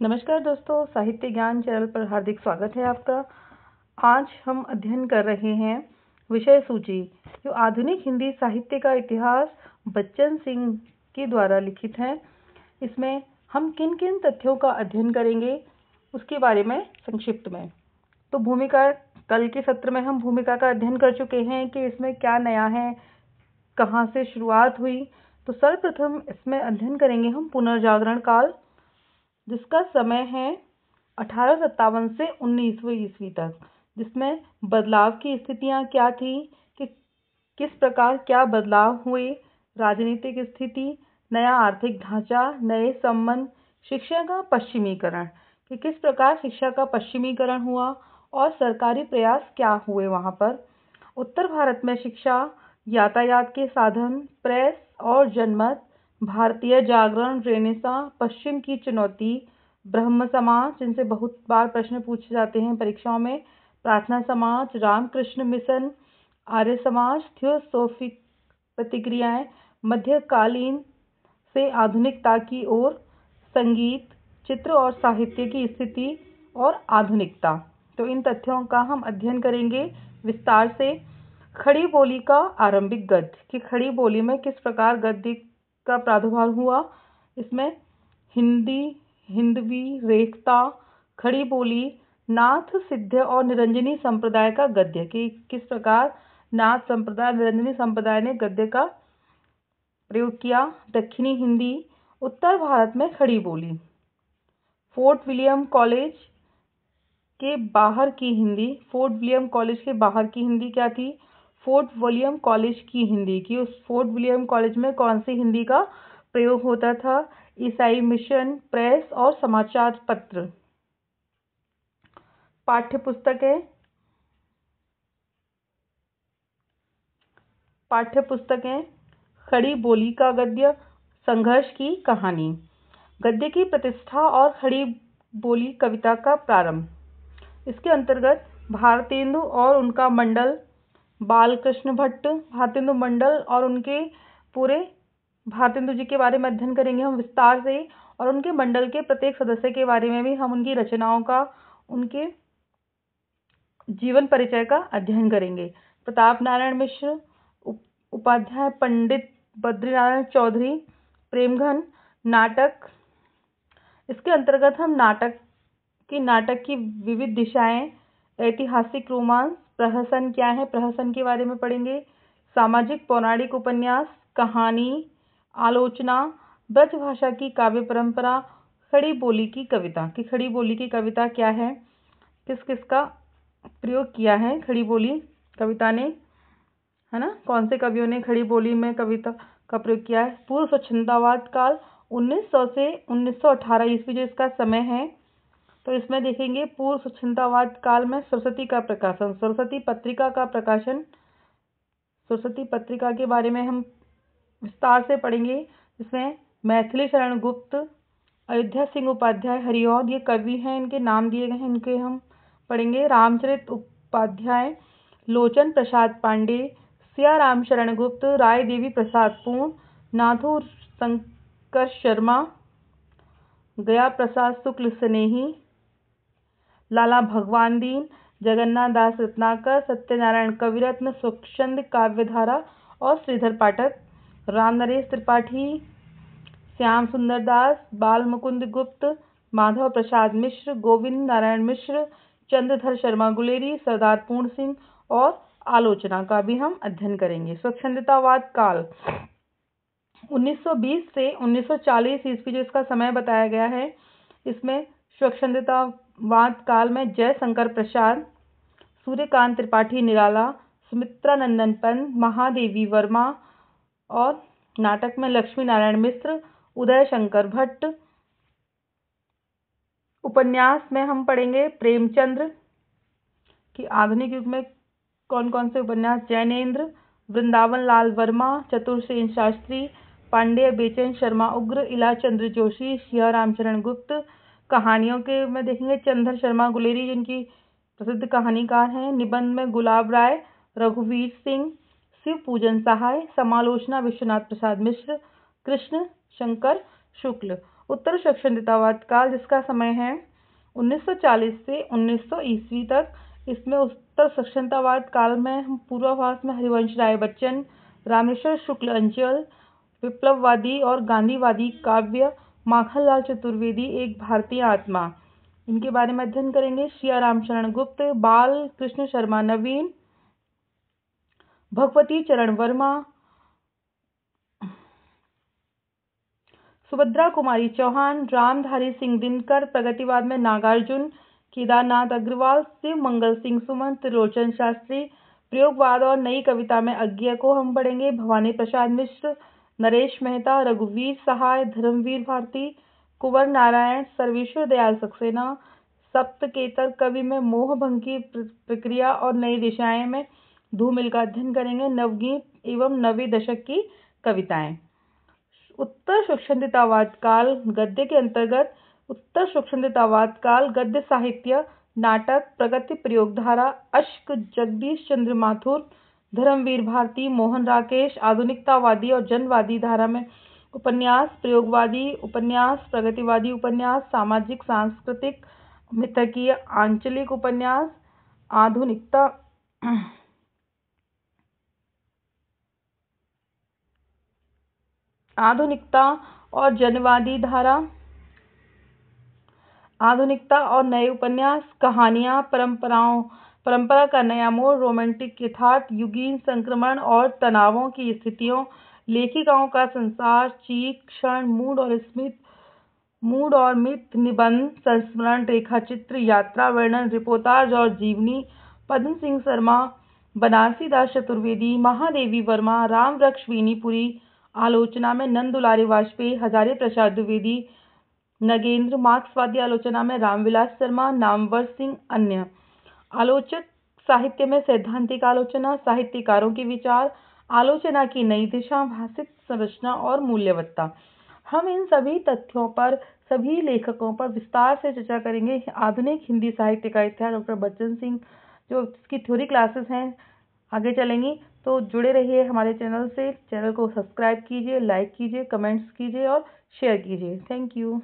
नमस्कार दोस्तों, साहित्य ज्ञान चैनल पर हार्दिक स्वागत है आपका। आज हम अध्ययन कर रहे हैं विषय सूची जो आधुनिक हिंदी साहित्य का इतिहास बच्चन सिंह के द्वारा लिखित है। इसमें हम किन किन तथ्यों का अध्ययन करेंगे उसके बारे में संक्षिप्त में। तो भूमिका, कल के सत्र में हम भूमिका का अध्ययन कर चुके हैं कि इसमें क्या नया है, कहाँ से शुरुआत हुई। तो सर्वप्रथम इसमें अध्ययन करेंगे हम पुनर्जागरण काल, जिसका समय है 1857 से 19वीं ईस्वी तक, जिसमें बदलाव की स्थितियां क्या थी, कि किस प्रकार क्या बदलाव हुए, राजनीतिक स्थिति, नया आर्थिक ढांचा, नए संबंध, शिक्षा का पश्चिमीकरण, कि किस प्रकार शिक्षा का पश्चिमीकरण हुआ और सरकारी प्रयास क्या हुए वहां पर। उत्तर भारत में शिक्षा, यातायात के साधन, प्रेस और जनमत, भारतीय जागरण, रेनेसां, पश्चिम की चुनौती, ब्रह्म समाज जिनसे बहुत बार प्रश्न पूछे जाते हैं परीक्षाओं में, प्रार्थना समाज, रामकृष्ण मिशन, आर्य समाज, थियोसॉफिक प्रतिक्रियाएं, मध्यकालीन से आधुनिकता की ओर, संगीत, चित्र और साहित्य की स्थिति और आधुनिकता। तो इन तथ्यों का हम अध्ययन करेंगे विस्तार से। खड़ी बोली का आरंभिक गद्य, कि खड़ी बोली में किस प्रकार गद्य का प्रादुर्भाव हुआ। इसमें हिंदी, हिंदवी, रेखता, खड़ी बोली, नाथ, सिद्ध और निरंजनी संप्रदाय का गद्य, कि किस प्रकार नाथ संप्रदाय, निरंजनी संप्रदाय ने गद्य का प्रयोग किया। दक्षिणी हिंदी, उत्तर भारत में खड़ी बोली, फोर्ट विलियम कॉलेज के बाहर की हिंदी, फोर्ट विलियम कॉलेज के बाहर की हिंदी क्या थी, फोर्ट विलियम कॉलेज की हिंदी, की उस फोर्ट विलियम कॉलेज में कौन सी हिंदी का प्रयोग होता था। ईसाई मिशन, प्रेस और समाचार पत्र। पाठ्यपुस्तकें, खड़ी बोली का गद्य, संघर्ष की कहानी, गद्य की प्रतिष्ठा और खड़ी बोली कविता का प्रारंभ। इसके अंतर्गत भारतेंदु और उनका मंडल, बालकृष्ण भट्ट, भारतेंदु मंडल और उनके पूरे, भारतेंदु जी के बारे में अध्ययन करेंगे हम विस्तार से, और उनके मंडल के प्रत्येक सदस्य के बारे में भी हम उनकी रचनाओं का, उनके जीवन परिचय का अध्ययन करेंगे। प्रताप नारायण मिश्र उपाध्याय, पंडित बद्रीनारायण चौधरी, प्रेमघन, नाटक। इसके अंतर्गत हम नाटक की विविध दिशाएं, ऐतिहासिक रोमांस, प्रहसन क्या है, प्रहसन के बारे में पढ़ेंगे। सामाजिक पौराणिक उपन्यास, कहानी, आलोचना, ब्रज भाषा की काव्य परंपरा, खड़ी बोली की कविता, कि खड़ी बोली की कविता क्या है, किस किस का प्रयोग किया है खड़ी बोली कविता ने, है ना, कौन से कवियों ने खड़ी बोली में कविता का प्रयोग किया है। पूर्व स्वच्छंदतावाद काल 1900 से 1918 ईस्वी जो इसका समय है। तो इसमें देखेंगे पूर्व स्वच्छंदतावाद काल में सरस्वती का प्रकाशन, सरस्वती पत्रिका का प्रकाशन, सरस्वती पत्रिका के बारे में हम विस्तार से पढ़ेंगे। इसमें मैथिली शरण गुप्त, अयोध्या सिंह उपाध्याय, हरिऔध, ये कवि हैं, इनके नाम दिए गए हैं, इनके हम पढ़ेंगे। रामचरित उपाध्याय, लोचन प्रसाद पांडे, सियाराम शरण गुप्त, राय देवी प्रसाद पूर्ण, नाथू शंकर शर्मा, गया प्रसाद शुक्ल स्नेही, लाला भगवान दीन, जगन्नाथ दास रत्नाकर, सत्यनारायण कविरत्न, स्वच्छंद काव्यधारा और श्रीधर पाठक, राम नरेश त्रिपाठी, श्याम सुंदर दास, बाल मुकुंद गुप्त, माधव प्रसाद मिश्र, गोविंद नारायण मिश्र, चंद्रधर शर्मा गुलेरी, सरदार पूर्ण सिंह और आलोचना का भी हम अध्ययन करेंगे। स्वच्छंदतावाद काल 1920 से 1940 ईस्वी जो इसका समय बताया गया है। इसमें स्वच्छंदतावाद काल में जयशंकर प्रसाद, सूर्यकांत त्रिपाठी निराला, सुमित्रा नंदन पंत, महादेवी वर्मा, और नाटक में लक्ष्मी नारायण मिश्र, उदय शंकर भट्ट। उपन्यास में हम पढ़ेंगे प्रेमचंद्र, कि आधुनिक युग में कौन कौन से उपन्यास, जैनेन्द्र, वृंदावन लाल वर्मा, चतुरसेन शास्त्री, पांडेय बेचन शर्मा उग्र, इला चंद्र जोशी, सिया रामचरण गुप्त। कहानियों के में देखेंगे चंद्रधर शर्मा गुलेरी जिनकी प्रसिद्ध कहानीकार हैं। निबंध में गुलाब राय, रघुवीर सिंह, शिव पूजन सहाय, समालोचना विश्वनाथ प्रसाद मिश्र, कृष्ण शंकर शुक्ल। उत्तर स्वतंत्रतावाद काल, जिसका समय है 1940 से 1900 ईस्वी तक। इसमें उत्तर स्वतंत्रतावाद काल में पूर्वाभास में हरिवंश राय बच्चन, रामेश्वर शुक्ल अंचल, विप्लववादी और गांधीवादी काव्य माखनलाल चतुर्वेदी, एक भारतीय आत्मा, इनके बारे में अध्ययन करेंगे। श्री रामचरण गुप्त, बाल कृष्ण शर्मा नवीन, भगवती चरण वर्मा, सुभद्रा कुमारी चौहान, रामधारी सिंह दिनकर, प्रगतिवाद में नागार्जुन, केदारनाथ अग्रवाल, शिव मंगल सिंह सुमन, त्रिलोचन शास्त्री, प्रयोगवाद और नई कविता में अज्ञेय को हम पढ़ेंगे। भवानी प्रसाद मिश्र, नरेश मेहता, रघुवीर सहाय, धर्मवीर भारती, कुंवर नारायण, सर्वेश्वर दयाल सक्सेना, सप्तकेतर कवि में मोहभंग की प्रक्रिया और नई दिशाएं में धूमिल का अध्ययन करेंगे। नवगीत एवं नवे दशक की कविताएं। उत्तर स्वतंत्रतावाद काल गद्य के अंतर्गत उत्तर स्वतंत्रतावाद काल गद्य साहित्य, नाटक, प्रगति प्रयोगधारा, अश्क, जगदीश चंद्र माथुर, धर्मवीर भारती, मोहन राकेश, आधुनिकतावादी और जनवादी धारा में उपन्यास, प्रयोगवादी उपन्यास, प्रगतिवादी उपन्यास, सामाजिक सांस्कृतिक मिथकीय आंचलिक उपन्यास, आधुनिकता और जनवादी धारा, आधुनिकता और नए उपन्यास, कहानियां, परंपरा का नया मोड़, रोमांटिक यथार्थ, युगीन संक्रमण और तनावों की स्थितियों, लेखिकाओं का संसार, चीख, क्षण, मूड और मिथ, निबंध, संस्मरण, रेखाचित्र, यात्रा वर्णन, रिपोर्टाज और जीवनी, पद्म सिंह शर्मा, बनारसी दास चतुर्वेदी, महादेवी वर्मा, राम वृक्ष वीनीपुरी, आलोचना में नंदुलारी वाजपेयी, हजारी प्रसाद द्विवेदी, नगेंद्र, मार्क्सवादी आलोचना में रामविलास शर्मा, नामवर सिंह, अन्य आलोचक साहित्य में सैद्धांतिक आलोचना, साहित्यकारों के विचार, आलोचना की नई दिशा, भाषिक संरचना और मूल्यवत्ता। हम इन सभी तथ्यों पर, सभी लेखकों पर विस्तार से चर्चा करेंगे। आधुनिक हिंदी साहित्य का इतिहास डॉक्टर बच्चन सिंह, जो इसकी थ्योरी क्लासेस हैं, आगे चलेंगी। तो जुड़े रहिए हमारे चैनल से। चैनल को सब्सक्राइब कीजिए, लाइक कीजिए, कमेंट्स कीजिए और शेयर कीजिए। Thank you.